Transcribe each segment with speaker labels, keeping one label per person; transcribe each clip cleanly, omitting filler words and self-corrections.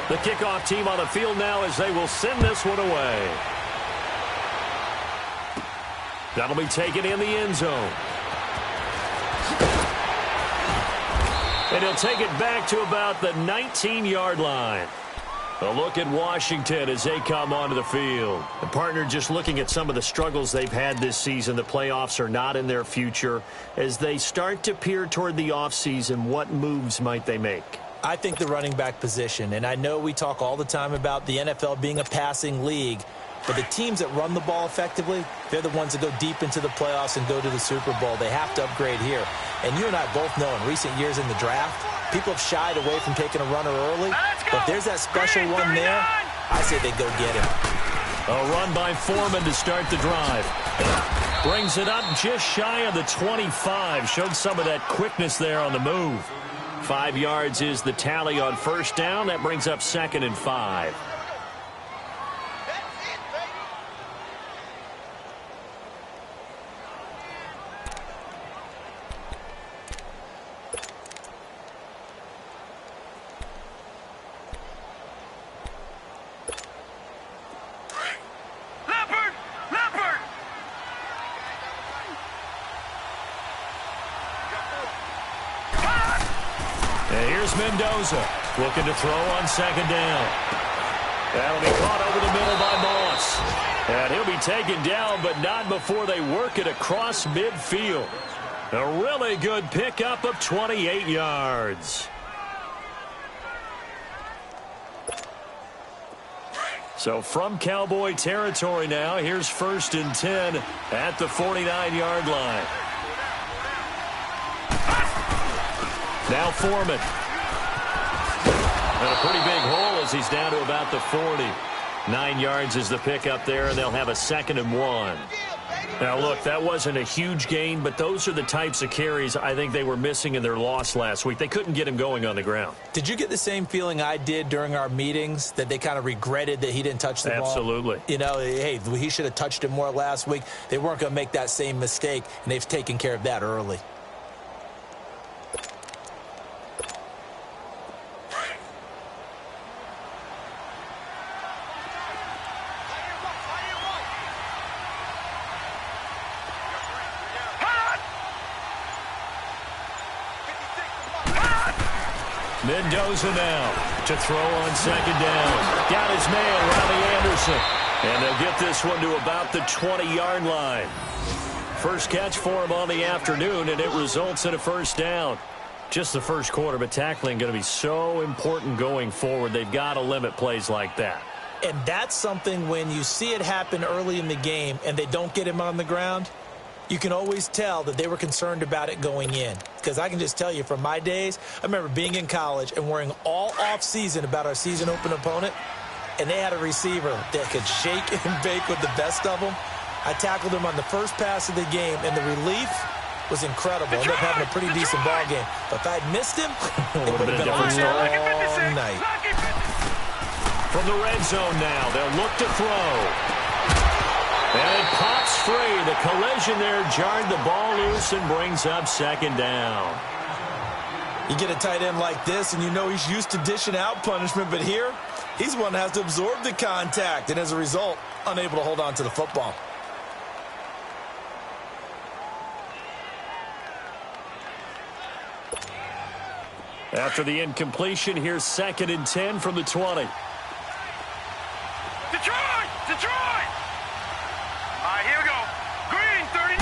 Speaker 1: The kickoff team on the field now as they will send this one away. That'll be taken in the end zone. And he'll take it back to about the 19-yard line. A look at Washington as they come onto the field. The partner, just looking at some of the struggles they've had this season, the playoffs are not in their future. As they start to peer toward the offseason, what moves might they make?
Speaker 2: I think the running back position, and I know we talk all the time about the NFL being a passing league, but the teams that run the ball effectively, they're the ones that go deep into the playoffs and go to the Super Bowl. They have to upgrade here. And you and I both know in recent years in the draft, people have shied away from taking a runner early. But there's that special one there. I say they go get him.
Speaker 1: A run by Foreman to start the drive. Brings it up just shy of the 25. Showed some of that quickness there on the move. 5 yards is the tally on first down. That brings up 2nd and 5. Mendoza looking to throw on 2nd down. That'll be caught over the middle by Moss. And he'll be taken down, but not before they work it across midfield. A really good pickup of 28 yards. So from Cowboy territory now, here's 1st and 10 at the 49-yard line. Now Foreman. And a pretty big hole as he's down to about the 40. 9 yards is the pickup there, and they'll have a 2nd and 1. Now, look, that wasn't a huge gain, but those are the types of carries I think they were missing in their loss last week. They couldn't get him going on the ground.
Speaker 2: Did you get the same feeling I did during our meetings, that they kind of regretted that he didn't touch the ball?
Speaker 1: Absolutely.
Speaker 2: You know, hey, he should have touched it more last week. They weren't going to make that same mistake, and they've taken care of that early.
Speaker 1: Mendoza now to throw on 2nd down. Got his man, Ronnie Anderson. And they'll get this one to about the 20-yard line. First catch for him on the afternoon, and it results in a 1st down. Just the first quarter, but tackling going to be so important going forward. They've got to limit plays like that.
Speaker 2: And that's something when you see it happen early in the game and they don't get him on the ground, you can always tell that they were concerned about it going in. Because I can just tell you from my days, I remember being in college and worrying all off-season about our season-open opponent, and they had a receiver that could shake and bake with the best of them. I tackled him on the first pass of the game, and the relief was incredible. Ended up having a pretty decent ball game. But if I'd missed him, it would have been a long night.
Speaker 1: From the red zone now, they'll look to throw. And it pops free. The collision there jarred the ball loose and brings up 2nd down.
Speaker 2: You get a tight end like this, and you know he's used to dishing out punishment, but here, he's the one that has to absorb the contact, and as a result, unable to hold on to the football.
Speaker 1: After the incompletion, here's 2nd and 10 from the 20.
Speaker 3: Detroit! Detroit! All right, here we go. Green, 39.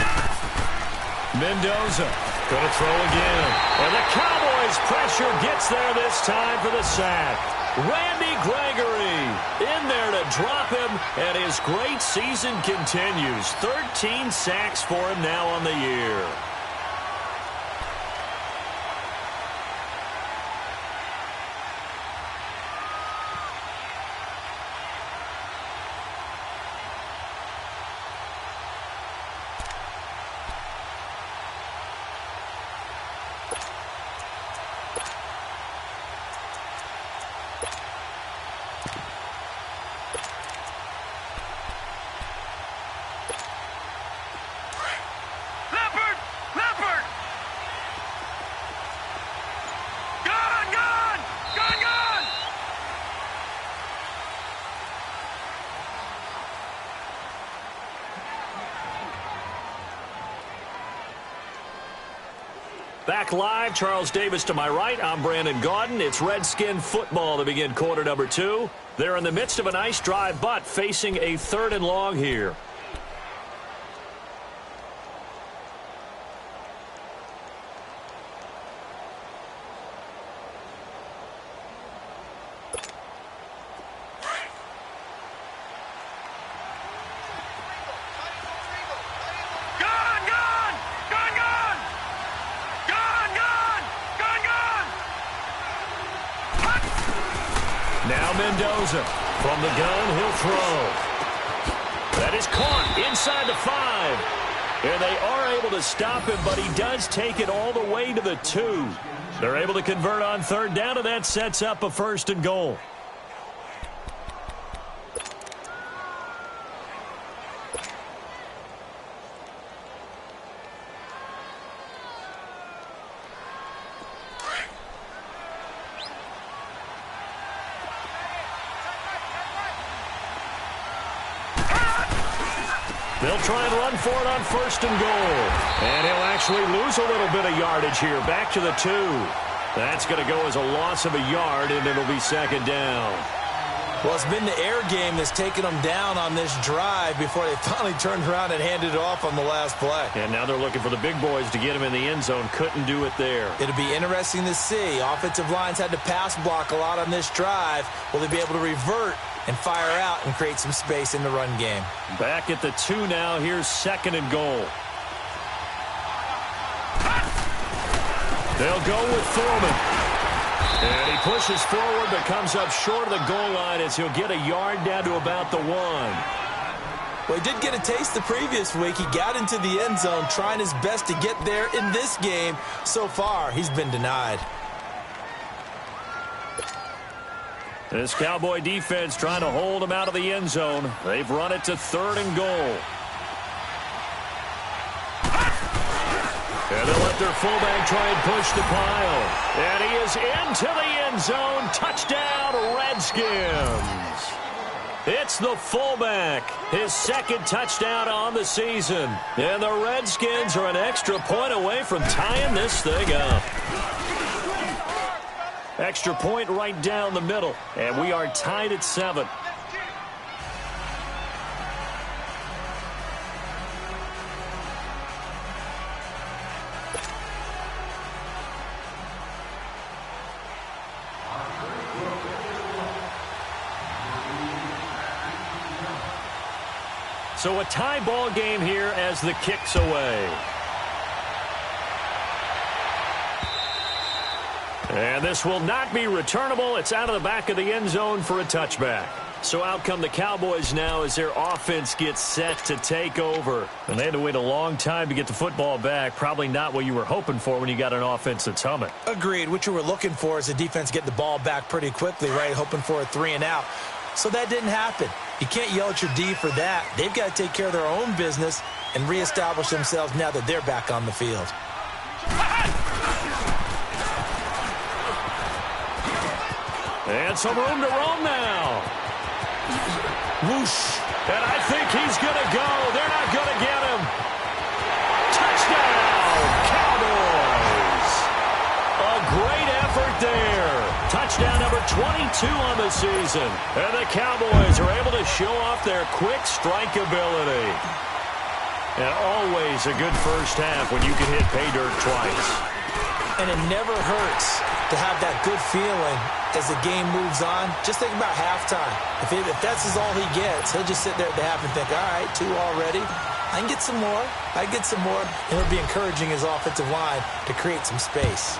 Speaker 1: Mendoza going to throw again. And the Cowboys' pressure gets there this time for the sack. Randy Gregory in there to drop him, and his great season continues. 13 sacks for him now on the year. Back live, Charles Davis to my right. I'm Brandon Gaudin. It's Redskin football to begin quarter number 2. They're in the midst of a nice drive, but facing a 3rd and long here. Now Mendoza from the gun, he'll throw. That is caught inside the 5. And they are able to stop him, but he does take it all the way to the 2. They're able to convert on 3rd down, and that sets up a 1st and goal. They'll try and run for it on 1st and goal. And he'll actually lose a little bit of yardage here. Back to the 2. That's going to go as a loss of a yard, and it'll be 2nd down.
Speaker 2: Well, it's been the air game that's taken them down on this drive before they finally turned around and handed it off on the last play.
Speaker 1: And now they're looking for the big boys to get him in the end zone. Couldn't do it there.
Speaker 2: It'll be interesting to see. Offensive lines had to pass block a lot on this drive. Will they be able to revert and fire out and create some space in the run game?
Speaker 1: Back at the 2 now. Here's 2nd and goal. They'll go with Foreman. And he pushes forward but comes up short of the goal line as he'll get a yard down to about the 1.
Speaker 2: Well, he did get a taste the previous week. He got into the end zone trying his best to get there in this game. So far, he's been denied.
Speaker 1: This Cowboy defense trying to hold him out of the end zone. They've run it to 3rd and goal. And they'll let their fullback try and push the pile. And he is into the end zone. Touchdown, Redskins. It's the fullback. His 2nd touchdown on the season. And the Redskins are an extra point away from tying this thing up. Extra point right down the middle. And we are tied at 7. So a tie ball game here as the kick's away. And this will not be returnable. It's out of the back of the end zone for a touchback. So out come the Cowboys now as their offense gets set to take over. And they had to wait a long time to get the football back. Probably not what you were hoping for when you got an offense that's humming.
Speaker 2: Agreed. What you were looking for is the defense get the ball back pretty quickly, right? Hoping for a 3 and out. So that didn't happen. You can't yell at your D for that. They've got to take care of their own business and reestablish themselves now that they're back on the field.
Speaker 1: And some room to roam now.
Speaker 2: Whoosh.
Speaker 1: And I think he's going to go. They're not going to get him. Touchdown, Cowboys. A great effort there. Touchdown number 22 on the season. And the Cowboys are able to show off their quick strike ability. And always a good first half when you can hit pay dirt twice.
Speaker 2: And it never hurts to have that good feeling as the game moves on. Just think about halftime. If that's all he gets, he'll just sit there at the half and think, all right, 2 already. I can get some more. I can get some more. And it'll be encouraging his offensive line to create some space.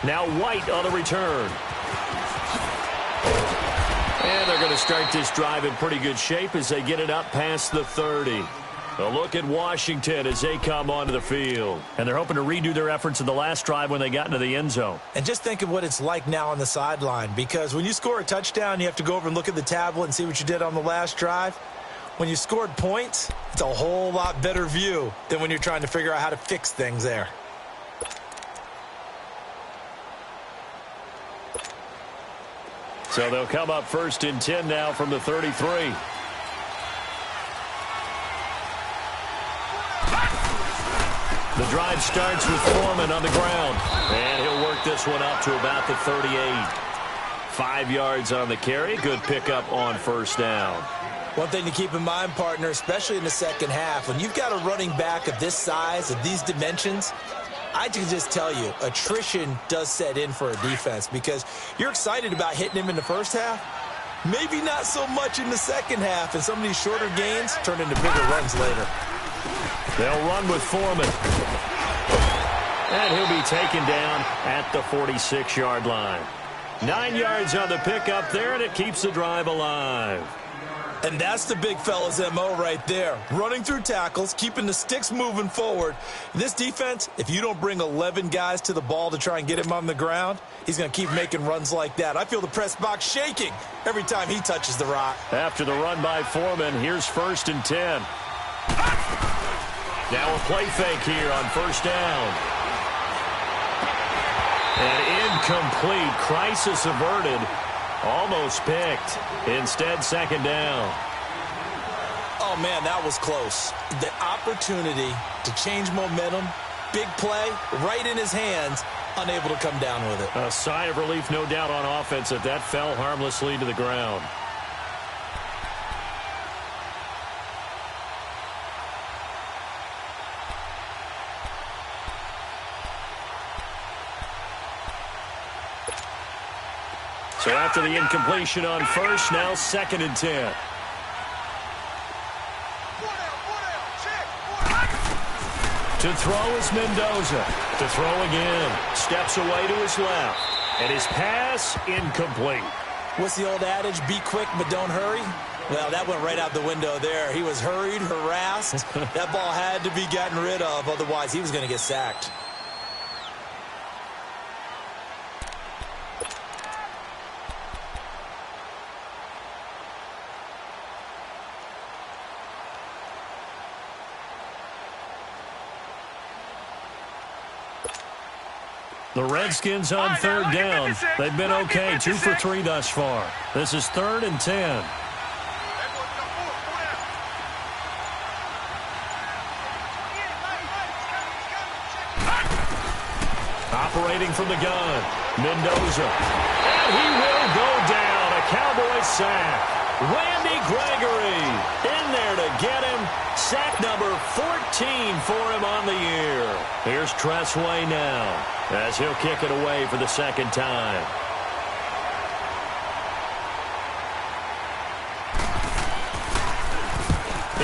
Speaker 1: Now White on the return. And they're going to start this drive in pretty good shape as they get it up past the 30. A look at Washington as they come onto the field. And they're hoping to redo their efforts in the last drive when they got into the end zone.
Speaker 2: And just think of what it's like now on the sideline. Because when you score a touchdown, you have to go over and look at the tablet and see what you did on the last drive. When you scored points, it's a whole lot better view than when you're trying to figure out how to fix things there.
Speaker 1: So they'll come up 1st and 10 now from the 33. The drive starts with Foreman on the ground. And he'll work this one up to about the 38. 5 yards on the carry. Good pickup on first down.
Speaker 2: One thing to keep in mind, partner, especially in the second half, when you've got a running back of this size, of these dimensions, I can just tell you, attrition does set in for a defense because you're excited about hitting him in the first half. Maybe not so much in the second half, and some of these shorter gains turn into bigger runs later.
Speaker 1: They'll run with Foreman. And he'll be taken down at the 46-yard line. 9 yards on the pickup there, and it keeps the drive alive.
Speaker 2: And that's the big fella's MO right there. Running through tackles, keeping the sticks moving forward. This defense, if you don't bring 11 guys to the ball to try and get him on the ground, he's going to keep making runs like that. I feel the press box shaking every time he touches the rock.
Speaker 1: After the run by Foreman, here's 1st and 10. Now a play fake here on first down. And incomplete. Crisis averted. Almost picked. Instead, second down.
Speaker 2: Oh, man, that was close. The opportunity to change momentum, big play, right in his hands, unable to come down with it.
Speaker 1: A sigh of relief, no doubt, on offense if that fell harmlessly to the ground. So after the incompletion on first, now 2nd and 10. To throw is Mendoza. To throw again. Steps away to his left. And his pass incomplete.
Speaker 2: What's the old adage? Be quick, but don't hurry? Well, that went right out the window there. He was hurried, harassed. That ball had to be gotten rid of. Otherwise, he was going to get sacked.
Speaker 1: The Redskins on 3rd down. They've been okay, 2 for 3 thus far. This is 3rd and 10. Operating from the gun, Mendoza. And he will go down. A Cowboy sack. Randy Gregory in there to get him. Sack number 14 for him on the year. Here's Tressway now as he'll kick it away for the second time.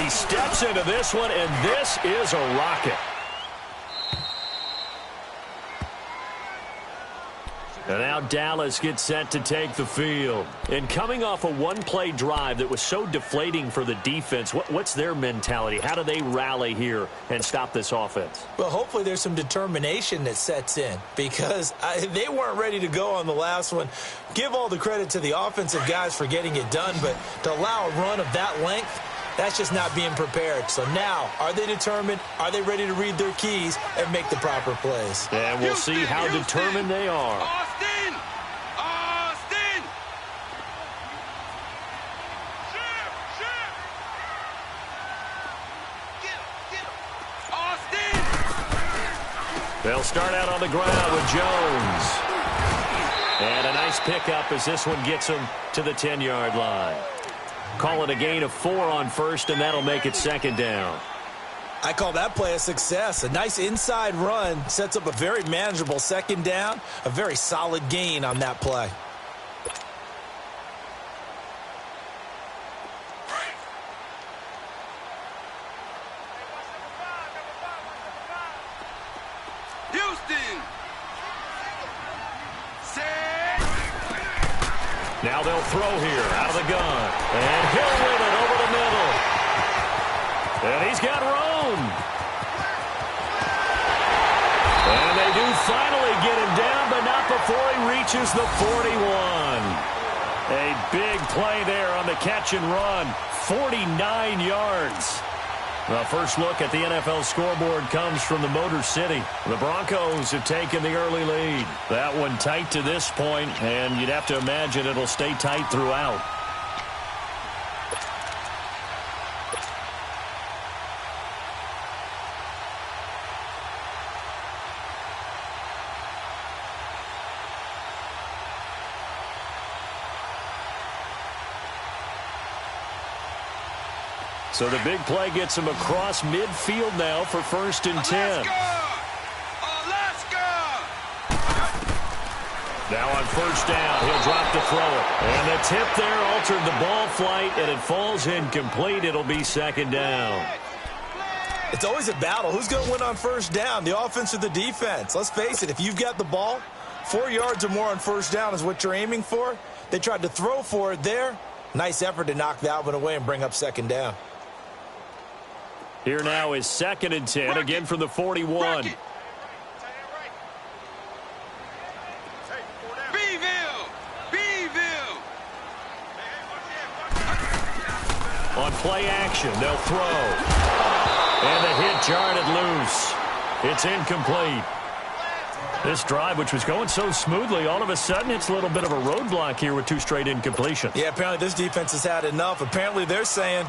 Speaker 1: He steps into this one, and this is a rocket. And now Dallas gets set to take the field. And coming off a one-play drive that was so deflating for the defense, what's their mentality? How do they rally here and stop this offense?
Speaker 2: Well, hopefully there's some determination that sets in because they weren't ready to go on the last one. Give all the credit to the offensive guys for getting it done, but to allow a run of that length, that's just not being prepared. So now, are they determined? Are they ready to read their keys and make the proper plays?
Speaker 1: And we'll see how determined they are.
Speaker 3: Austin! Austin! Get him! Austin!
Speaker 1: They'll start out on the ground with Jones. And a nice pickup as this one gets him to the 10-yard line. Call it a gain of 4 on first, and that'll make it 2nd down.
Speaker 2: I call that play a success. A nice inside run sets up a very manageable 2nd down. A very solid gain on that play.
Speaker 3: Houston!
Speaker 1: Now they'll throw here out of the gun. And he'll win it over the middle. And he's got room. And they do finally get him down, but not before he reaches the 41. A big play there on the catch and run. 49 yards. The first look at the NFL scoreboard comes from the Motor City. The Broncos have taken the early lead. That one tight to this point, and you'd have to imagine it'll stay tight throughout. So the big play gets him across midfield now for 1st and 10. Now on 1st down, he'll drop to throw it. And the tip there altered the ball flight, and it falls incomplete. It'll be 2nd down.
Speaker 2: It's always a battle. Who's going to win on 1st down, the offense or the defense? Let's face it, if you've got the ball, 4 yards or more on 1st down is what you're aiming for. They tried to throw for it there. Nice effort to knock that one away and bring up 2nd down.
Speaker 1: Here now is 2nd and 10, again from the 41. On play action, they'll throw. And the hit jarred it loose. It's incomplete. This drive, which was going so smoothly, all of a sudden it's a little bit of a roadblock here with 2 straight incompletions.
Speaker 2: Yeah, apparently this defense has had enough. Apparently they're saying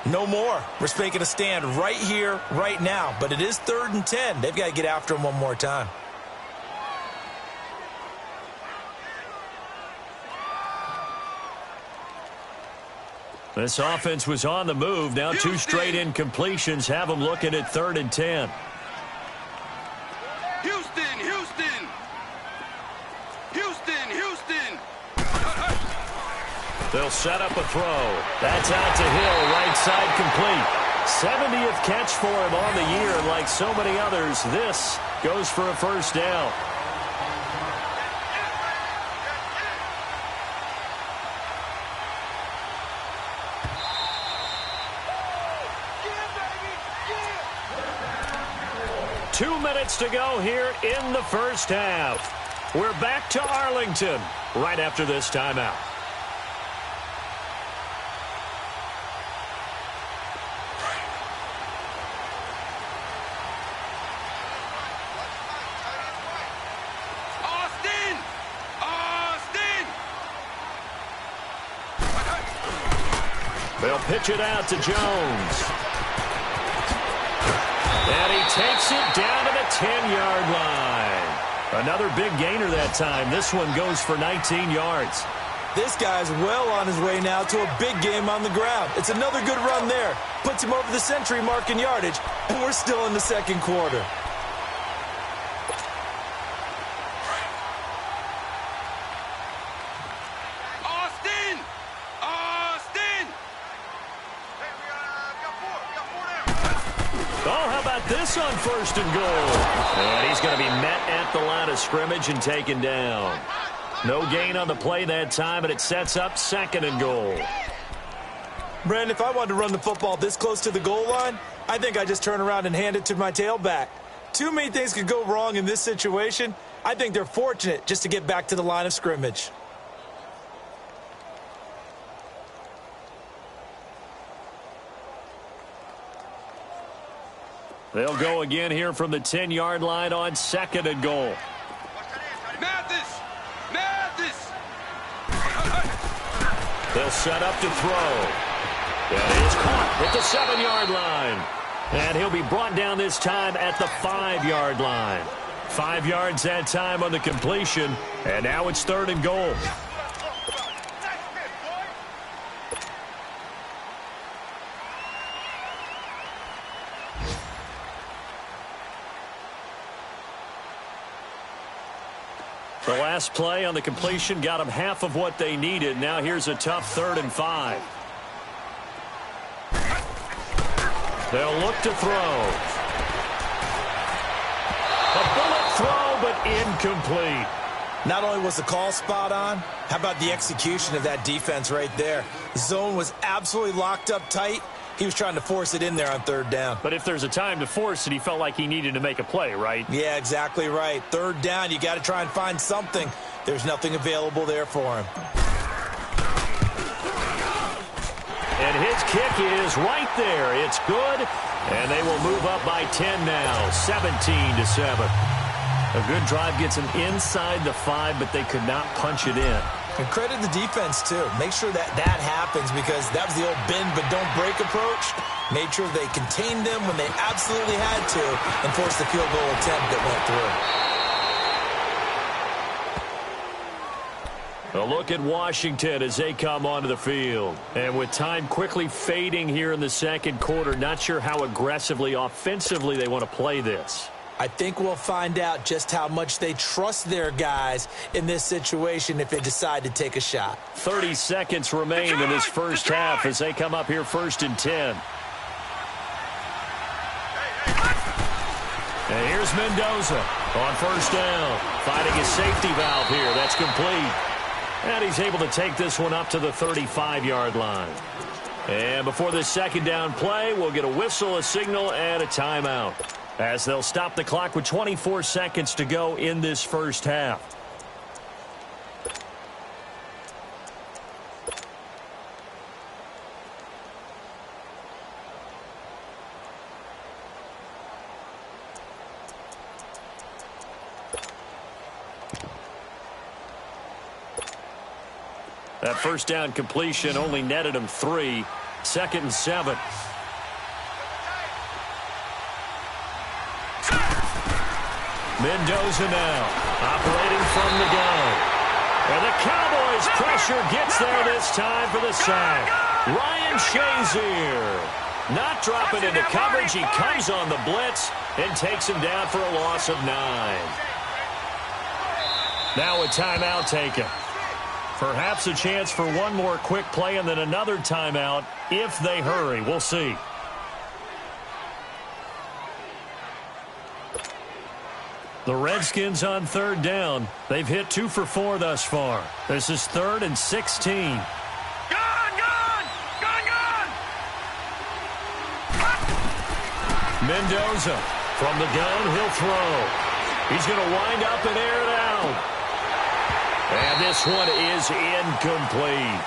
Speaker 2: no more. We're making a stand right here, right now. But it is 3rd and 10. They've got to get after him one more time.
Speaker 1: This offense was on the move. Now 2 straight incompletions have them looking at 3rd and 10.
Speaker 3: Houston.
Speaker 1: They'll set up a throw. That's out to Hill, right side complete. 70th catch for him on the year. Like so many others, this goes for a 1st down. Yeah. 2 minutes to go here in the 1st half. We're back to Arlington right after this timeout. They'll pitch it out to Jones. And he takes it down to the 10-yard line. Another big gainer that time. This one goes for 19 yards.
Speaker 2: This guy's well on his way now to a big game on the ground. It's another good run there. Puts him over the century mark in yardage, and we're still in the 2nd quarter.
Speaker 1: This on 1st and goal. And he's going to be met at the line of scrimmage and taken down. No gain on the play that time, and it sets up 2nd and goal.
Speaker 2: Brandon, if I wanted to run the football this close to the goal line, I think I just turn around and hand it to my tailback. Too many things could go wrong in this situation. I think they're fortunate just to get back to the line of scrimmage.
Speaker 1: They'll go again here from the 10-yard line on 2nd and goal.
Speaker 3: Mathis!
Speaker 1: They'll set up to throw. That is caught at the 7-yard line. And he'll be brought down this time at the 5-yard line. 5 yards that time on the completion. And now it's 3rd and goal. The last play on the completion got them half of what they needed. Now here's a tough 3rd and 5. They'll look to throw. A bullet throw, but incomplete.
Speaker 2: Not only was the call spot on, how about the execution of that defense right there? The zone was absolutely locked up tight. He was trying to force it in there on 3rd down.
Speaker 1: But if there's a time to force it, he felt like he needed to make a play, right?
Speaker 2: Yeah, exactly right. 3rd down, you got to try and find something. There's nothing available there for him.
Speaker 1: And his kick is right there. It's good, and they will move up by 10 now, 17-7. A good drive gets them inside the 5, but they could not punch it in.
Speaker 2: And credit the defense, too. Make sure that happens, because that was the old bend but don't break approach. Made sure they contained them when they absolutely had to and forced the field goal attempt that went through.
Speaker 1: A look at Washington as they come onto the field. And with time quickly fading here in the second quarter, not sure how aggressively, offensively they want to play this.
Speaker 2: I think we'll find out just how much they trust their guys in this situation if they decide to take a shot.
Speaker 1: 30 seconds remain in this first half as they come up here 1st and 10. And here's Mendoza on 1st down. Finding his safety valve here. That's complete. And he's able to take this one up to the 35-yard line. And before this second down play, we'll get a whistle, a signal, and a timeout, as they'll stop the clock with 24 seconds to go in this first half. That first down completion only netted him 3. 2nd and 7. Mendoza now operating from the gun. And the Cowboys pressure gets there this time for the sack. Ryan Shazier not dropping into coverage. He comes on the blitz and takes him down for a loss of 9. Now a timeout taken. Perhaps a chance for one more quick play and then another timeout if they hurry. We'll see. The Redskins on 3rd down. They've hit 2 for 4 thus far. This is 3rd and 16.
Speaker 3: Gun!
Speaker 1: Mendoza from the gun. He'll throw. He's going to wind up and air it out. And this one is incomplete.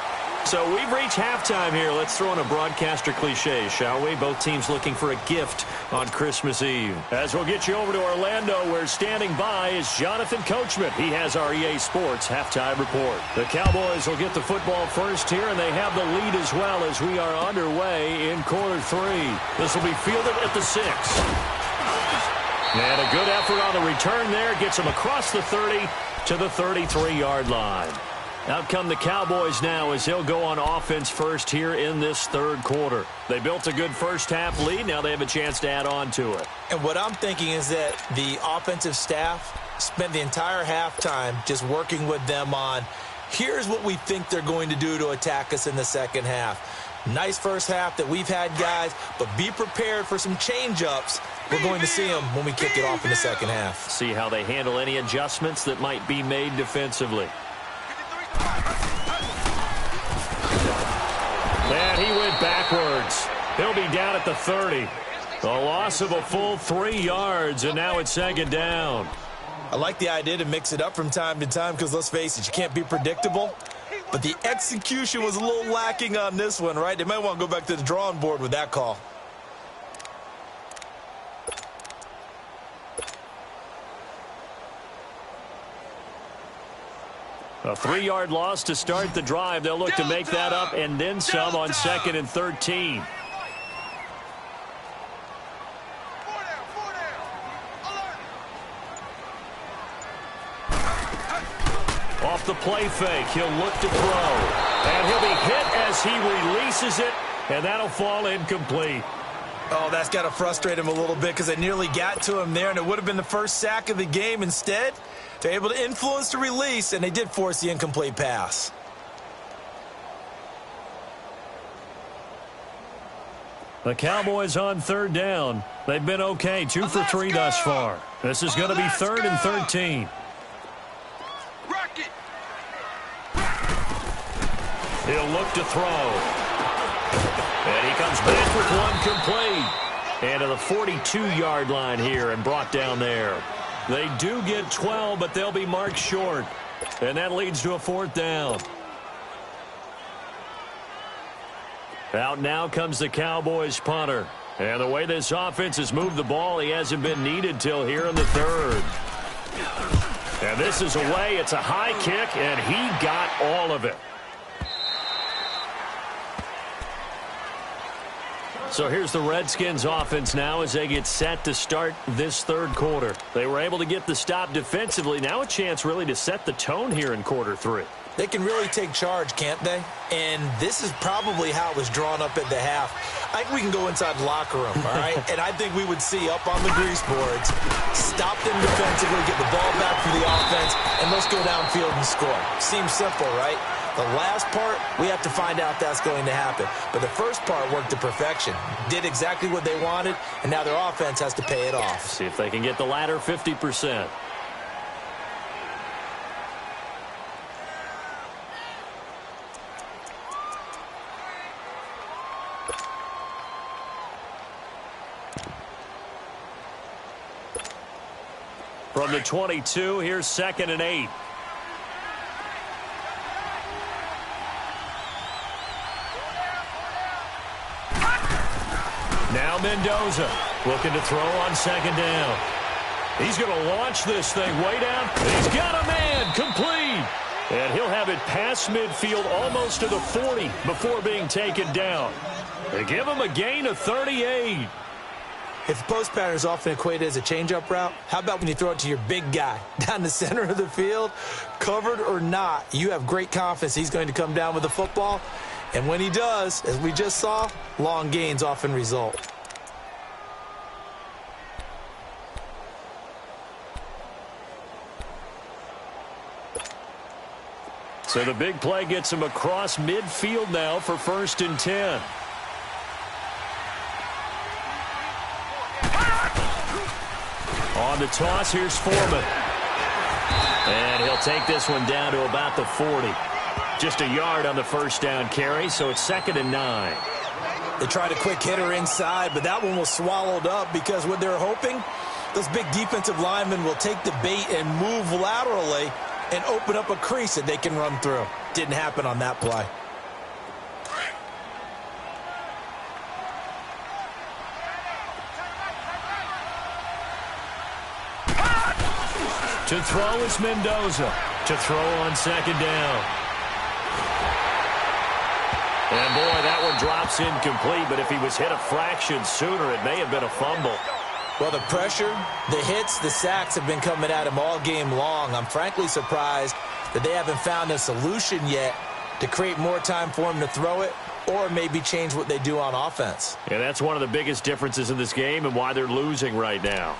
Speaker 1: So we've reached halftime here. Let's throw in a broadcaster cliche, shall we? Both teams looking for a gift on Christmas Eve. As we'll get you over to Orlando, where standing by is Jonathan Coachman. He has our EA Sports halftime report. The Cowboys will get the football first here, and they have the lead as well as we are underway in quarter 3. This will be fielded at the 6. And a good effort on the return there. Gets him across the 30 to the 33-yard line. Out come the Cowboys now as they'll go on offense first here in this 3rd quarter. They built a good first half lead. Now they have a chance to add on to it.
Speaker 2: And what I'm thinking is that the offensive staff spent the entire halftime just working with them on, here's what we think they're going to do to attack us in the second half. Nice first half that we've had, guys, but be prepared for some change-ups. We're going to see them when we kick it off in the second half.
Speaker 1: See how they handle any adjustments that might be made defensively. And he went backwards. He'll be down at the 30. A loss of a full 3 yards, and now it's 2nd down.
Speaker 2: I like the idea to mix it up from time to time because, let's face it, you can't be predictable. But the execution was a little lacking on this one, right? They might want to go back to the drawing board with that call.
Speaker 1: A 3-yard loss to start the drive. They'll look to make that up and then some on 2nd and 13. Off the play fake, he'll look to throw. And he'll be hit as he releases it, and that'll fall incomplete.
Speaker 2: Oh, that's got to frustrate him a little bit because it nearly got to him there, and it would have been the first sack of the game. Instead, they're able to influence the release, and they did force the incomplete pass.
Speaker 1: The Cowboys on 3rd down. They've been okay, 2 for 3 thus far. This is going to be 3rd and 13. He'll look to throw. And he comes back with one complete. And to the 42-yard line here and brought down there. They do get 12, but they'll be marked short. And that leads to a 4th down. Out now comes the Cowboys punter. And the way this offense has moved the ball, he hasn't been needed till here in the 3rd. And this is away. It's a high kick, and he got all of it. So here's the Redskins offense now as they get set to start this third quarter. They were able to get the stop defensively. Now a chance really to set the tone here in quarter 3.
Speaker 2: They can really take charge, can't they? And this is probably how it was drawn up at the half. I think we can go inside the locker room, all right? And I think we would see up on the grease boards, stop them defensively, get the ball back for the offense, and let's go downfield and score. Seems simple, right? The last part, we have to find out if that's going to happen. But the first part worked to perfection. Did exactly what they wanted, and now their offense has to pay it off.
Speaker 1: See if they can get the latter 50%. From the 22, here's 2nd and 8. Now Mendoza looking to throw on 2nd down. He's going to launch this thing way down. He's got a man complete. And he'll have it past midfield almost to the 40 before being taken down. They give him a gain of 38.
Speaker 2: If the post pattern is often equated as a change-up route, how about when you throw it to your big guy down the center of the field? Covered or not, you have great confidence he's going to come down with the football. And when he does, as we just saw, long gains often result.
Speaker 1: So the big play gets him across midfield now for 1st and 10. On the toss, here's Foreman. And he'll take this one down to about the 40. Just a yard on the first down carry, so it's 2nd and 9.
Speaker 2: They tried a quick hitter inside, but that one was swallowed up because what they're hoping, those big defensive linemen will take the bait and move laterally and open up a crease that they can run through. Didn't happen on that play.
Speaker 1: To throw is Mendoza. To throw on 2nd down. And boy, that one drops incomplete, but if he was hit a fraction sooner, it may have been a fumble.
Speaker 2: Well, the pressure, the hits, the sacks have been coming at him all game long. I'm frankly surprised that they haven't found a solution yet to create more time for him to throw it or maybe change what they do on offense.
Speaker 1: And that's one of the biggest differences in this game and why they're losing right now.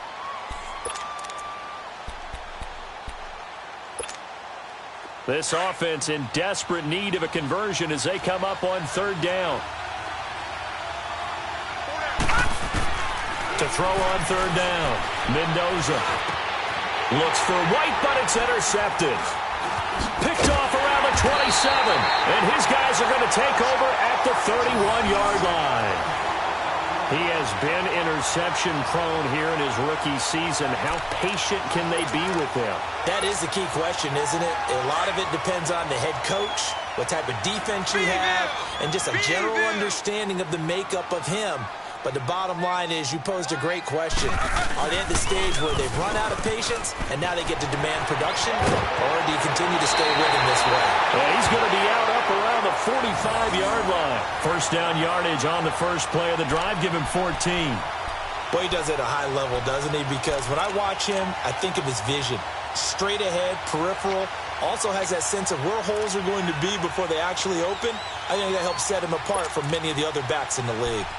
Speaker 1: This offense in desperate need of a conversion as they come up on 3rd down. To throw on 3rd down, Mendoza looks for White, but it's intercepted. Picked off around the 27, and his guys are going to take over at the 31-yard line. He has been interception-prone here in his rookie season. How patient can they be with him?
Speaker 2: That is the key question, isn't it? A lot of it depends on the head coach, what type of defense you have, and just a general understanding of the makeup of him. But the bottom line is you posed a great question. Are they at the stage where they've run out of patience and now they get to demand production? Or do you continue to stay with him this way?
Speaker 1: Well, he's going to be out up around the 45-yard line. First down yardage on the first play of the drive. Give him 14.
Speaker 2: Boy, he does it at a high level, doesn't he? Because when I watch him, I think of his vision. Straight ahead, peripheral. Also has that sense of where holes are going to be before they actually open. I think that helps set him apart from many of the other backs in the league.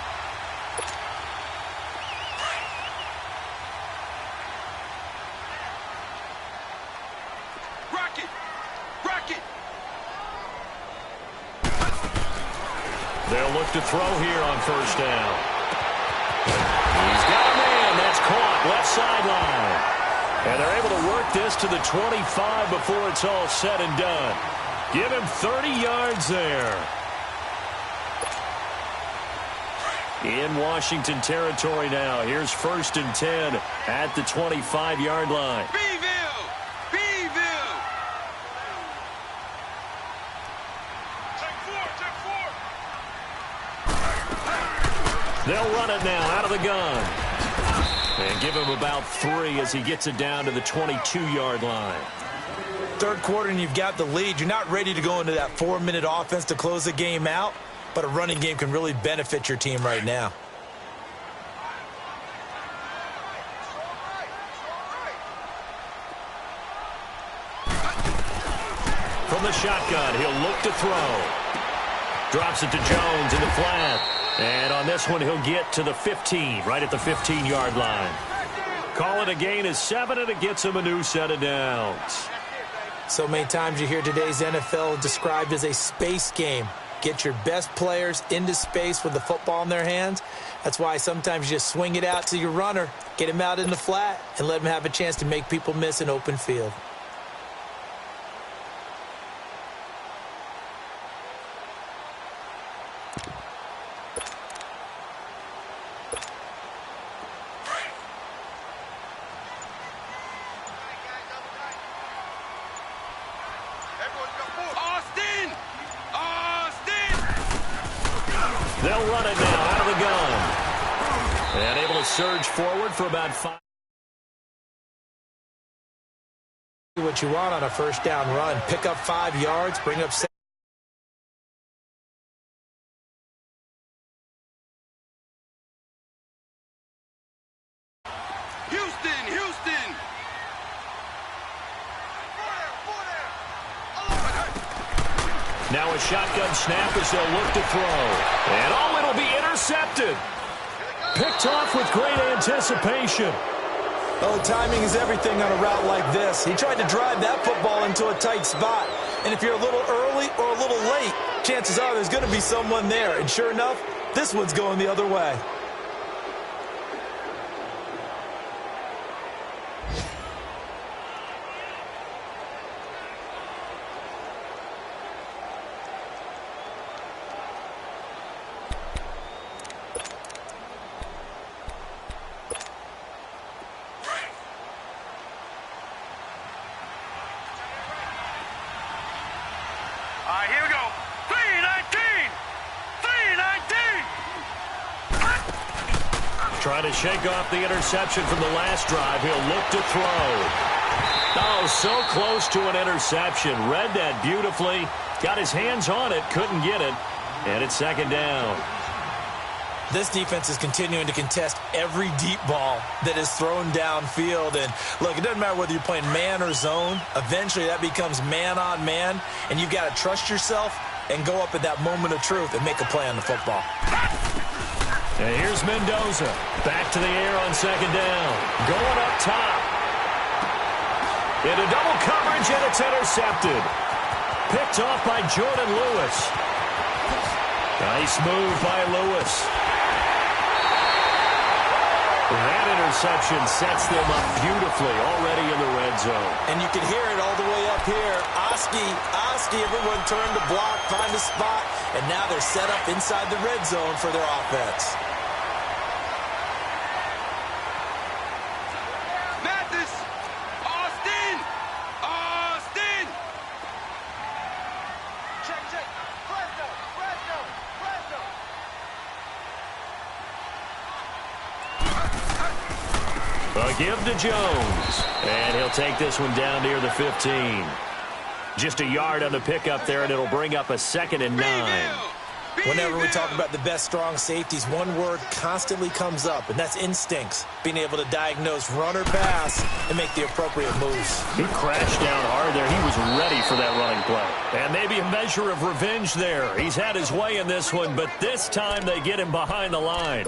Speaker 1: They'll look to throw here on 1st down. He's got a man. That's caught left sideline. And they're able to work this to the 25 before it's all said and done. Give him 30 yards there. In Washington territory now. Here's 1st and 10 at the 25-yard line. They'll run it now out of the gun. And give him about 3 as he gets it down to the 22-yard line.
Speaker 2: Third quarter and you've got the lead. You're not ready to go into that 4-minute offense to close the game out. but a running game can really benefit your team right now.
Speaker 1: From the shotgun, he'll look to throw. Drops it to Jones in the flat. And on this one, he'll get to the 15, right at the 15-yard line. Call it a gain of 7, and it gets him a new set of downs.
Speaker 2: So many times you hear today's NFL described as a space game. Get your best players into space with the football in their hands. That's why sometimes you just swing it out to your runner, get him out in the flat, and let him have a chance to make people miss an open field.
Speaker 1: They'll run it now out of the gun. And able to surge forward for about 5.
Speaker 2: What you want on a first down run. Pick up 5 yards, bring up 7.
Speaker 3: Houston!
Speaker 1: Now a shotgun snap as they'll look to throw. And oh, it'll be intercepted. Picked off with great anticipation.
Speaker 2: Oh, timing is everything on a route like this. He tried to drive that football into a tight spot. And if you're a little early or a little late, chances are there's going to be someone there. And sure enough, this one's going the other way.
Speaker 3: Here we go. 319! 319!
Speaker 1: Trying to shake off the interception from the last drive. He'll look to throw. Oh, so close to an interception. Read that beautifully. Got his hands on it. Couldn't get it. And it's second down.
Speaker 2: This defense is continuing to contest every deep ball that is thrown downfield. And, look, it doesn't matter whether you're playing man or zone. Eventually, that becomes man-on-man, and you've got to trust yourself and go up at that moment of truth and make a play on the football.
Speaker 1: And here's Mendoza. Back to the air on second down. Going up top. Into double coverage, and it's intercepted. Picked off by Jordan Lewis. Nice move by Lewis. That interception sets them up beautifully already in the red zone.
Speaker 2: And you can hear it all the way up here. Oski, everyone turned to block, find a spot, and now they're set up inside the red zone for their offense.
Speaker 3: Mathis! Austin! Check. Fresno!
Speaker 1: A give to Jones. And he'll take this one down near the 15. Just a yard on the pickup there, and it'll bring up a 2nd and 9.
Speaker 2: Whenever we talk about the best strong safeties, one word constantly comes up, and that's instincts. Being able to diagnose run or pass and make the appropriate moves.
Speaker 1: He crashed down hard there. He was ready for that running play. And maybe a measure of revenge there. He's had his way in this one, but this time they get him behind the line.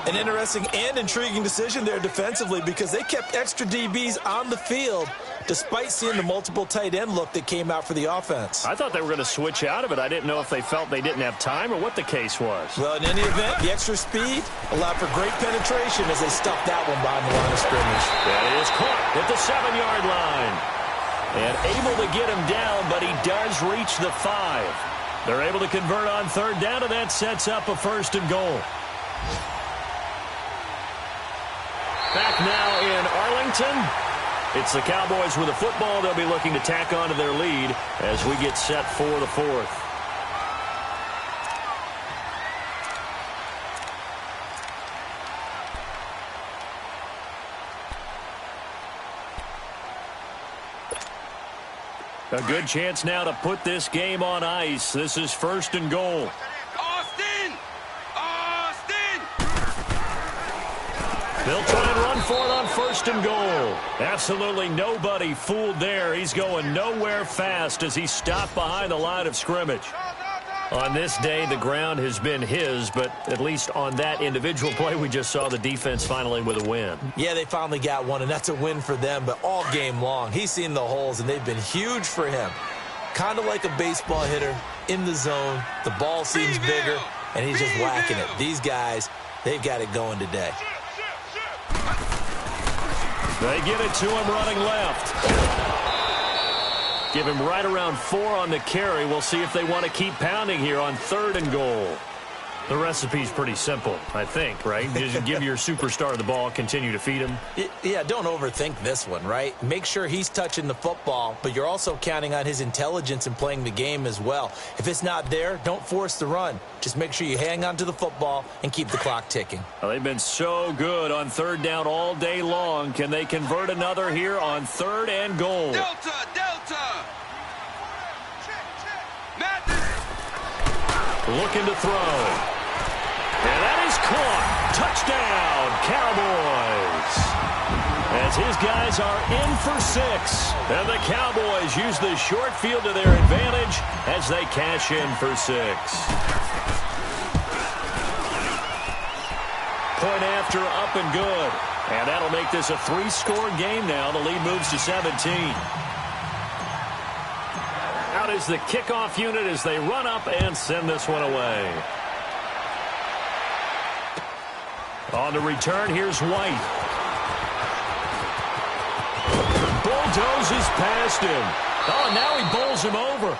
Speaker 2: An interesting and intriguing decision there defensively because they kept extra DBs on the field despite seeing the multiple tight end look that came out for the offense.
Speaker 1: I thought they were going to switch out of it. I didn't know if they felt they didn't have time or what the case was.
Speaker 2: Well, in any event, the extra speed allowed for great penetration as they stuffed that one behind the line of scrimmage.
Speaker 1: That is caught at the 7-yard line. And able to get him down, but he does reach the 5. They're able to convert on third down, and that sets up a 1st and goal. Back now in Arlington. It's the Cowboys with the football. They'll be looking to tack on to their lead as we get set for the 4th. A good chance now to put this game on ice. This is 1st and goal. They'll try and run for it on 1st and goal. Absolutely nobody fooled there. He's going nowhere fast as he stopped behind the line of scrimmage. On this day, the ground has been his, but at least on that individual play, we just saw the defense finally with a win.
Speaker 2: Yeah, they finally got one, and that's a win for them, but all game long, he's seen the holes, and they've been huge for him. Kind of like a baseball hitter in the zone. The ball seems bigger, and he's just whacking it. These guys, they've got it going today.
Speaker 1: They give it to him running left. Give him right around 4 on the carry. We'll see if they want to keep pounding here on 3rd and goal. The recipe's pretty simple, I think, right? Just give your superstar the ball, continue to feed him.
Speaker 2: Yeah, don't overthink this one, right? Make sure he's touching the football, but you're also counting on his intelligence in playing the game as well. If it's not there, don't force the run. Just make sure you hang on to the football and keep the clock ticking.
Speaker 1: Well, they've been so good on 3rd down all day long. Can they convert another here on 3rd and goal?
Speaker 3: Delta!
Speaker 1: Looking to throw. And that is caught. Touchdown, Cowboys. As his guys are in for 6. And the Cowboys use the short field to their advantage as they cash in for 6. Point after, up and good. And that'll make this a 3-score game now. The lead moves to 17. Out is the kickoff unit as they run up and send this one away. On the return, here's White. Bulldozes past him. Oh, now he bowls him over.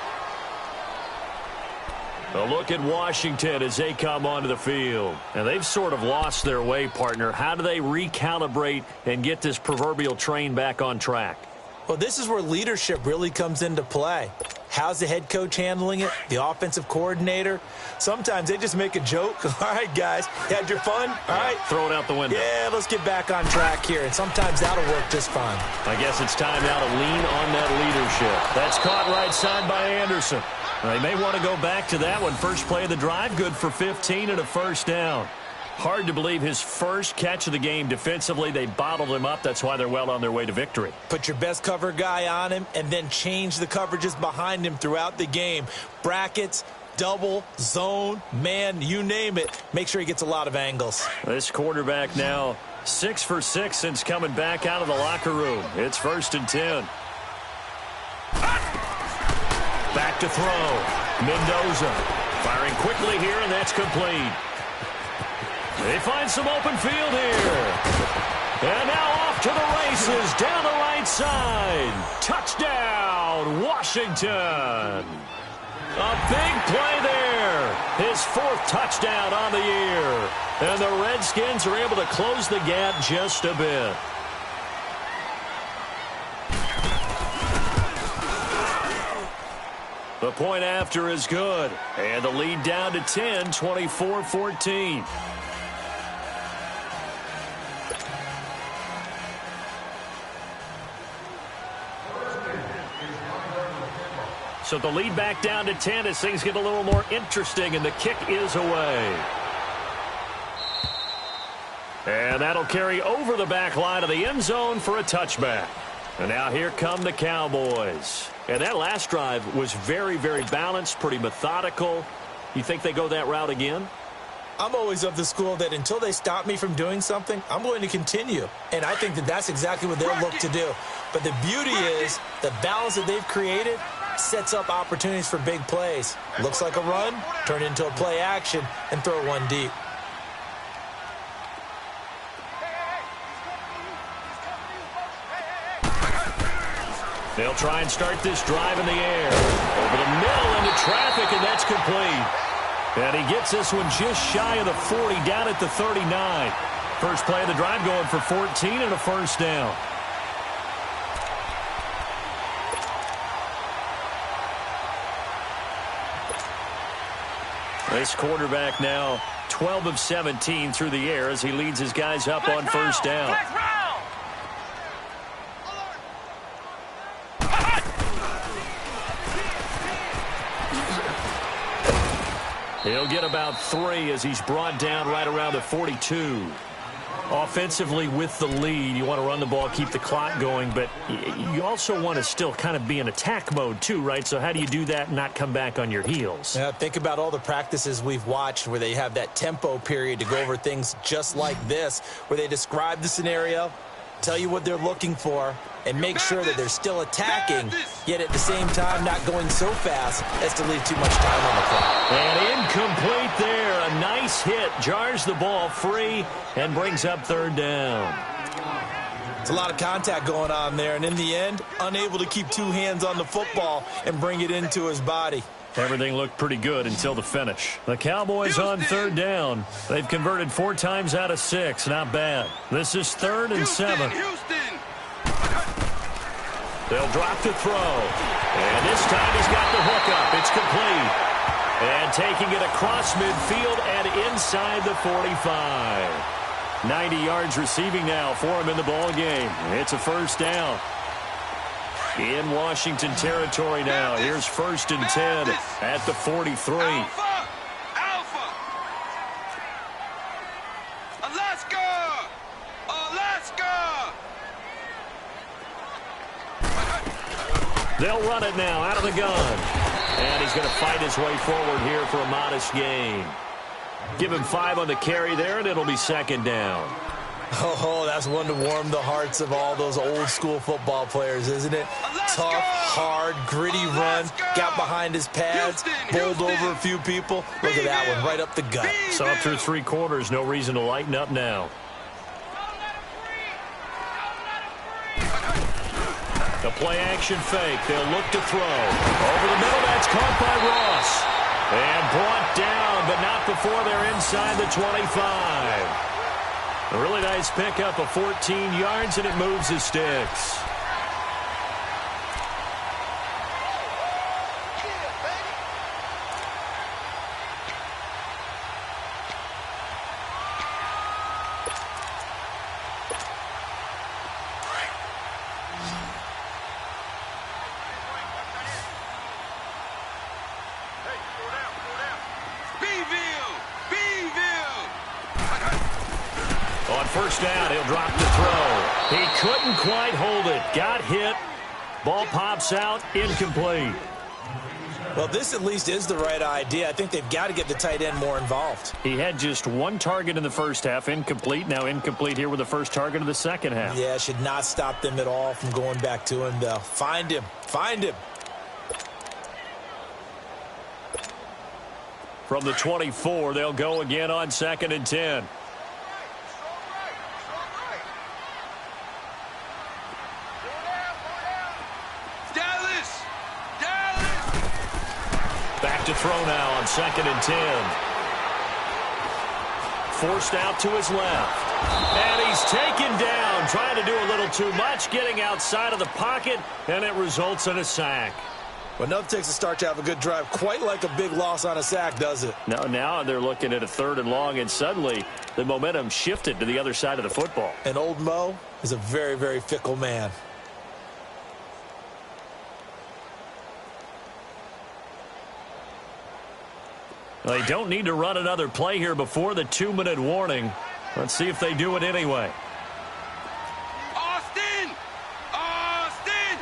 Speaker 1: A look at Washington as they come onto the field. And they've sort of lost their way, partner. How do they recalibrate and get this proverbial train back on track?
Speaker 2: Well, this is where leadership really comes into play. How's the head coach handling it? The offensive coordinator? Sometimes they just make a joke. All right, guys, you had your fun? All right.
Speaker 1: Throw it out the window.
Speaker 2: Yeah, let's get back on track here. And sometimes that'll work just fine.
Speaker 1: I guess it's time now to lean on that leadership. That's caught right side by Anderson. They may want to go back to that one. First play of the drive, good for 15 and a 1st down. Hard to believe his first catch of the game defensively. They bottled him up. That's why they're well on their way to victory.
Speaker 2: Put your best cover guy on him and then change the coverages behind him throughout the game. Brackets, double, zone, man, you name it. Make sure he gets a lot of angles.
Speaker 1: This quarterback now 6 for 6 since coming back out of the locker room. It's 1st and 10. Back to throw. Mendoza firing quickly here, and that's complete. They find some open field here. And now off to the races down the right side. Touchdown, Washington. A big play there. His 4th touchdown on the year. And the Redskins are able to close the gap just a bit. The point after is good. And the lead down to 10, 24-14. So the lead back down to 10 as things get a little more interesting, and the kick is away. And that'll carry over the back line of the end zone for a touchback. And now here come the Cowboys. And that last drive was very, very balanced, pretty methodical. You think they go that route again?
Speaker 2: I'm always of the school that until they stop me from doing something, I'm going to continue. And I think that that's exactly what they'll look to do. But the beauty is the balance that they've created sets up opportunities for big plays. Looks like a run, turn it into a play action, and throw one deep.
Speaker 1: They'll try and start this drive in the air. Over the middle into traffic, and that's complete. And he gets this one just shy of the 40, down at the 39. First play of the drive going for 14 and a 1st down. This quarterback now 12 of 17 through the air as he leads his guys up on 1st down. He'll get about 3 as he's brought down right around the 42. Offensively with the lead, you want to run the ball, keep the clock going, but you also want to still kind of be in attack mode too, right? So how do you do that and not come back on your heels?
Speaker 2: Yeah, think about all the practices we've watched where they have that tempo period to go over things just like this, where they describe the scenario, tell you what they're looking for, and make sure that they're still attacking, yet at the same time not going so fast as to leave too much time on the clock.
Speaker 1: And incomplete there. A nice hit. Jars the ball free and brings up third down.
Speaker 2: It's a lot of contact going on there, and in the end, unable to keep two hands on the football and bring it into his body.
Speaker 1: Everything looked pretty good until the finish. The Cowboys on third down. They've converted 4 times out of 6. Not bad. This is 3rd and 7. They'll drop to throw. And this time he's got the hookup. It's complete. And taking it across midfield and inside the 45. 90 yards receiving now for him in the ball game. It's a first down. In Washington territory now. Here's 1st and 10 at the 43.
Speaker 3: Alpha! Alaska! Alaska!
Speaker 1: They'll run it now out of the gun. And he's going to fight his way forward here for a modest gain. Give him 5 on the carry there, and it'll be 2nd down.
Speaker 2: Oh, that's one to warm the hearts of all those old-school football players, isn't it? Tough, hard, gritty run, got behind his pads, bowled over a few people. Look at that one, right up the gut.
Speaker 1: Saw through 3 quarters, no reason to lighten up now. The play-action fake. They'll look to throw. Over the middle, that's caught by Ross. And brought down, but not before they're inside the 25. A really nice pickup of 14 yards, and it moves his sticks. On 1st down, he'll drop the throw. He couldn't quite hold it. Got hit. Ball pops out. Incomplete.
Speaker 2: Well, this at least is the right idea. I think they've got to get the tight end more involved.
Speaker 1: He had just 1 target in the first half. Incomplete. Now incomplete here with the first target of the second half.
Speaker 2: Yeah, should not stop them at all from going back to him, though. Find him. Find him.
Speaker 1: From the 24, they'll go again on 2nd and 10. Back to throw now on 2nd and 10. Forced out to his left. And he's taken down, trying to do a little too much, getting outside of the pocket, and it results in a sack.
Speaker 2: Well, enough takes a start to have a good drive. Quite like a big loss on a sack, does it?
Speaker 1: No, now they're looking at a 3rd and long, and suddenly the momentum shifted to the other side of the football.
Speaker 2: And old Mo is a very, very fickle man.
Speaker 1: They don't need to run another play here before the 2-minute warning. Let's see if they do it anyway.
Speaker 3: Austin! Austin!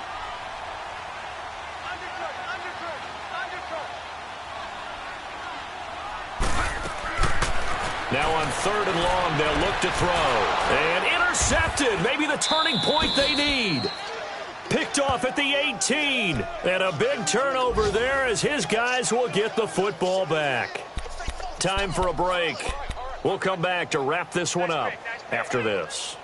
Speaker 1: Now on 3rd and long, they'll look to throw. And intercepted. Maybe the turning point they need. Picked off at the 18. And a big turnover there as his guys will get the football back. Time for a break. We'll come back to wrap this one up after this.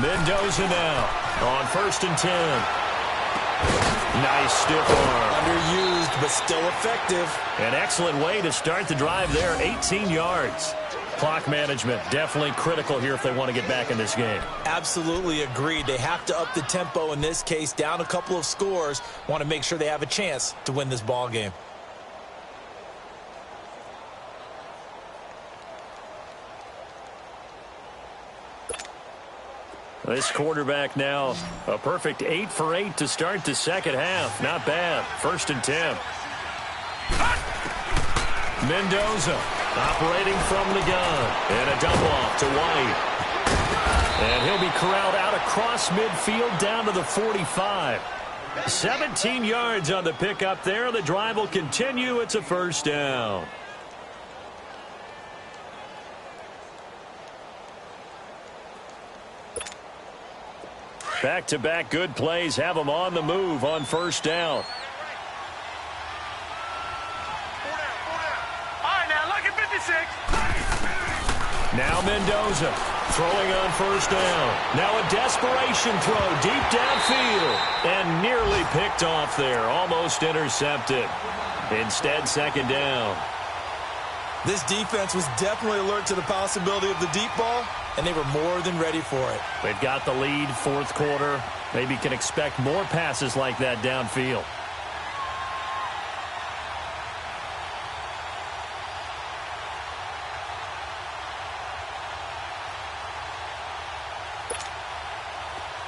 Speaker 1: Mendoza now on 1st and 10. Nice stiff arm.
Speaker 2: Underused, but still effective.
Speaker 1: An excellent way to start the drive there, 18 yards. Clock management definitely critical here if they want to get back in this game.
Speaker 2: Absolutely agreed. They have to up the tempo in this case, down a couple of scores. Want to make sure they have a chance to win this ball game.
Speaker 1: This quarterback now a perfect 8 for 8 to start the second half. Not bad. 1st and 10. Mendoza operating from the gun. And a dump off to White. And he'll be corralled out across midfield down to the 45. 17 yards on the pickup there. The drive will continue. It's a 1st down. Back-to-back good plays have them on the move on 1st down. Now Mendoza throwing on 1st down. Now a desperation throw deep downfield and nearly picked off there. Almost intercepted. Instead, 2nd down.
Speaker 2: This defense was definitely alert to the possibility of the deep ball, and they were more than ready for it.
Speaker 1: They've got the lead, 4th quarter. Maybe can expect more passes like that downfield.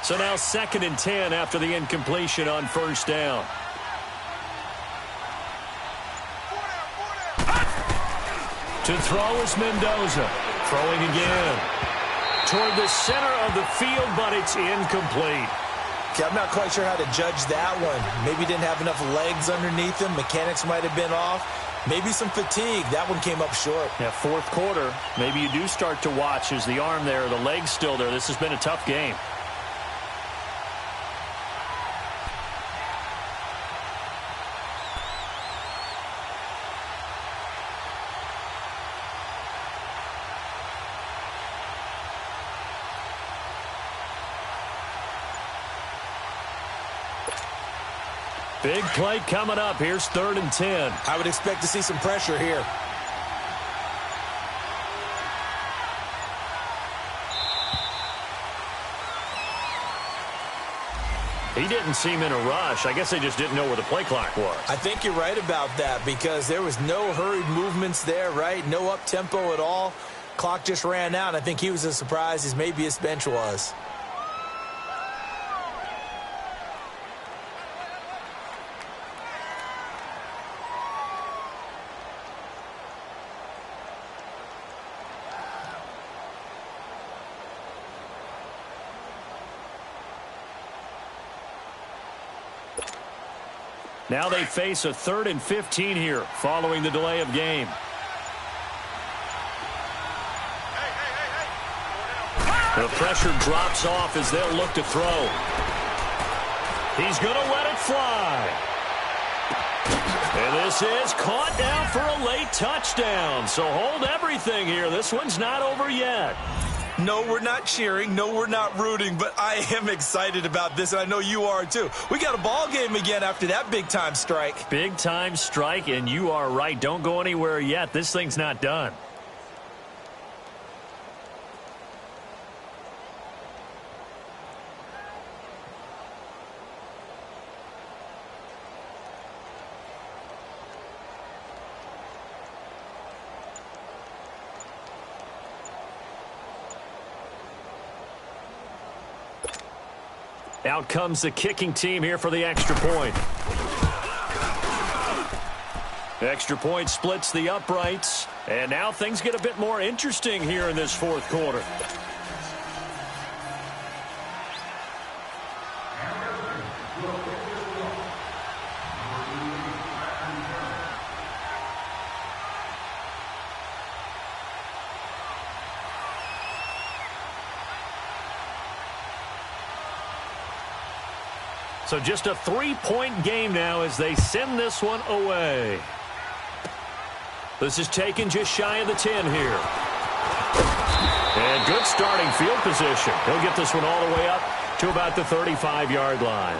Speaker 1: So now 2nd and 10 after the incompletion on 1st down. To throw is Mendoza. Throwing again. Toward the center of the field, but it's incomplete.
Speaker 2: Okay, I'm not quite sure how to judge that one. Maybe didn't have enough legs underneath him. Mechanics might have been off. Maybe some fatigue. That one came up short.
Speaker 1: Yeah, 4th quarter. Maybe you do start to watch as the arm there, the leg's still there. This has been a tough game. Big play coming up. Here's 3rd and 10.
Speaker 2: I would expect to see some pressure here.
Speaker 1: He didn't seem in a rush. I guess they just didn't know where the play clock was.
Speaker 2: I think you're right about that because there was no hurried movements there, right? No up-tempo at all. Clock just ran out. I think he was as surprised as maybe his bench was.
Speaker 1: Now they face a 3rd and 15 here following the delay of game. The pressure drops off as they'll look to throw. He's going to let it fly. And this is caught down for a late touchdown. So hold everything here. This one's not over yet.
Speaker 2: No, we're not cheering. No, we're not rooting. But I am excited about this, and I know you are too. We got a ball game again after that big-time strike.
Speaker 1: Big-time strike, and you are right. Don't go anywhere yet. This thing's not done. Out comes the kicking team here for the extra point. The extra point splits the uprights. And now things get a bit more interesting here in this 4th quarter. So just a 3-point game now as they send this one away. This is taken just shy of the 10 here. And good starting field position. He'll get this one all the way up to about the 35-yard line.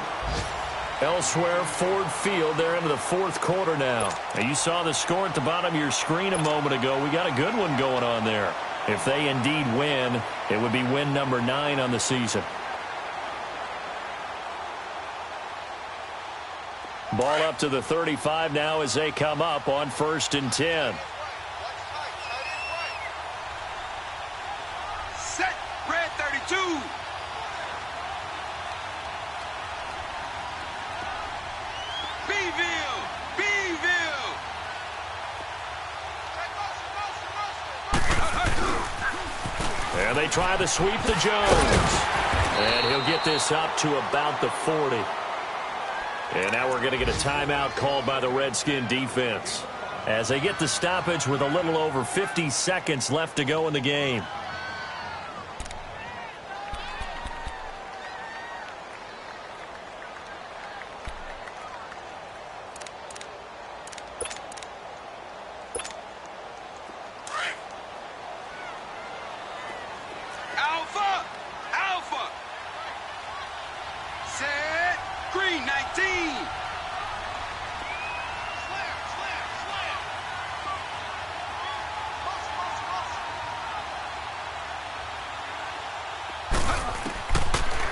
Speaker 1: Elsewhere, Ford Field, they're into the 4th quarter now. And you saw the score at the bottom of your screen a moment ago. We got a good one going on there. If they indeed win, it would be win number 9 on the season. Ball up to the 35 now as they come up on 1st and 10.
Speaker 3: Set, red 32.
Speaker 1: they try the sweep to Jones. And he'll get this up to about the 40. And now we're going to get a timeout called by the Redskin defense as they get the stoppage with a little over 50 seconds left to go in the game.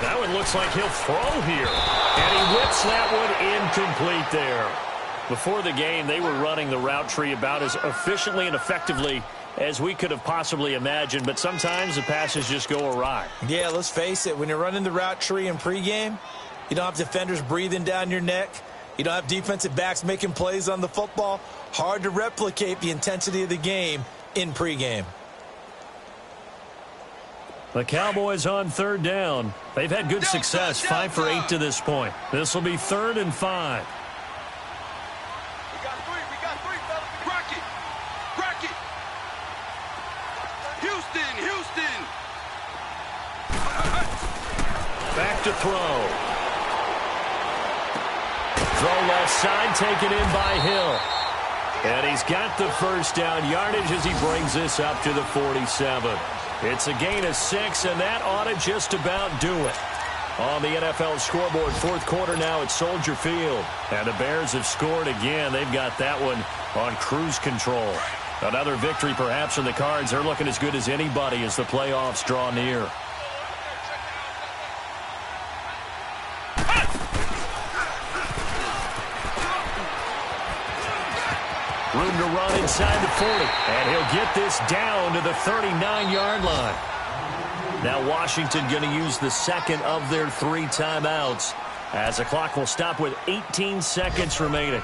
Speaker 1: That one looks like he'll throw here. And he whips that one incomplete there. Before the game, they were running the route tree about as efficiently and effectively as we could have possibly imagined. But sometimes the passes just go awry.
Speaker 2: Yeah, let's face it. When you're running the route tree in pregame, you don't have defenders breathing down your neck. You don't have defensive backs making plays on the football. Hard to replicate the intensity of the game in pregame.
Speaker 1: The Cowboys on third down. They've had good success, 5 for 8 to this point. This will be 3rd and 5.
Speaker 3: We got three, fellas. Rocket. Houston.
Speaker 1: Back to throw. Throw left side, taken in by Hill. And he's got the first down yardage as he brings this up to the 47. It's a gain of 6, and that ought to just about do it. On the NFL scoreboard, 4th quarter now at Soldier Field. And the Bears have scored again. They've got that one on cruise control. Another victory perhaps in the cards. They're looking as good as anybody as the playoffs draw near. Room to run inside the 40. And he'll get this down to the 39-yard line. Now Washington going to use the second of their 3 timeouts as the clock will stop with 18 seconds remaining.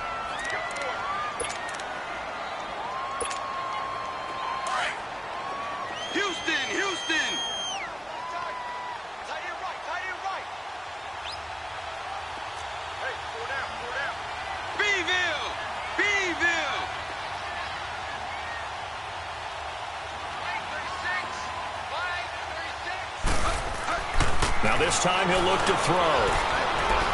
Speaker 3: Houston. Tight end right. Hey, pull down. Beeville.
Speaker 1: Now this time he'll look to throw.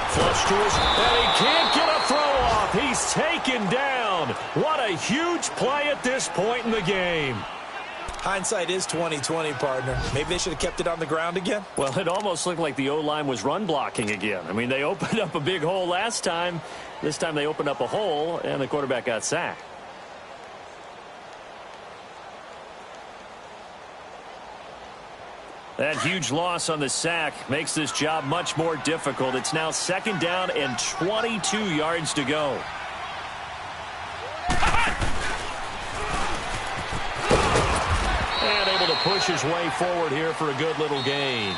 Speaker 1: Flush to his, and he can't get a throw off. He's taken down. What a huge play at this point in the game.
Speaker 2: Hindsight is 20/20, partner. Maybe they should have kept it on the ground again.
Speaker 1: Well, it almost looked like the O-line was run blocking again. I mean, they opened up a big hole last time. This time they opened up a hole, and the quarterback got sacked. That huge loss on the sack makes this job much more difficult. It's now 2nd down and 22 yards to go. And able to push his way forward here for a good little gain.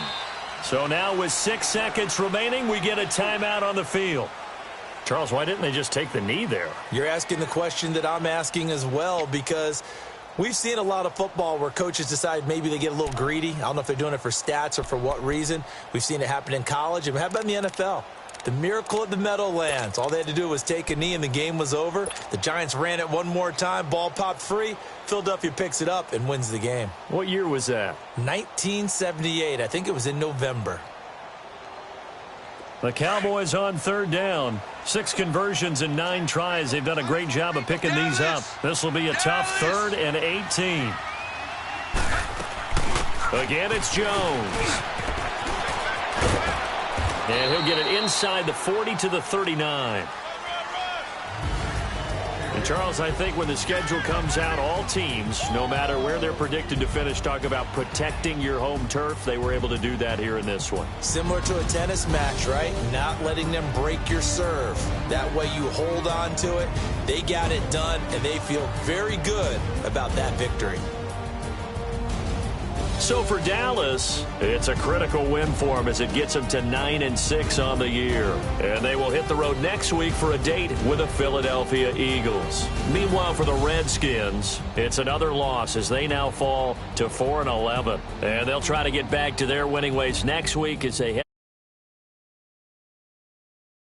Speaker 1: So now with 6 seconds remaining, we get a timeout on the field. Charles, why didn't they just take the knee there?
Speaker 2: You're asking the question that I'm asking as well, because we've seen a lot of football where coaches decide maybe they get a little greedy. I don't know if they're doing it for stats or for what reason. We've seen it happen in college. And how about in the NFL? The miracle of the Meadowlands. All they had to do was take a knee and the game was over. The Giants ran it one more time. Ball popped free. Philadelphia picks it up and wins the game.
Speaker 1: What year was that?
Speaker 2: 1978. I think it was in November.
Speaker 1: The Cowboys on 3rd down. 6 conversions and 9 tries. They've done a great job of picking these up. This will be a tough 3rd and 18. Again, it's Jones. And he'll get it inside the 40 to the 39. And Charles, I think when the schedule comes out, all teams, no matter where they're predicted to finish, talk about protecting your home turf. They were able to do that here in this one.
Speaker 2: Similar to a tennis match, right? Not letting them break your serve. That way you hold on to it. They got it done, and they feel very good about that victory.
Speaker 1: So for Dallas, it's a critical win for them as it gets them to 9-6 on the year. And they will hit the road next week for a date with the Philadelphia Eagles. Meanwhile, for the Redskins, it's another loss as they now fall to 4-11. And they'll try to get back to their winning ways next week as they head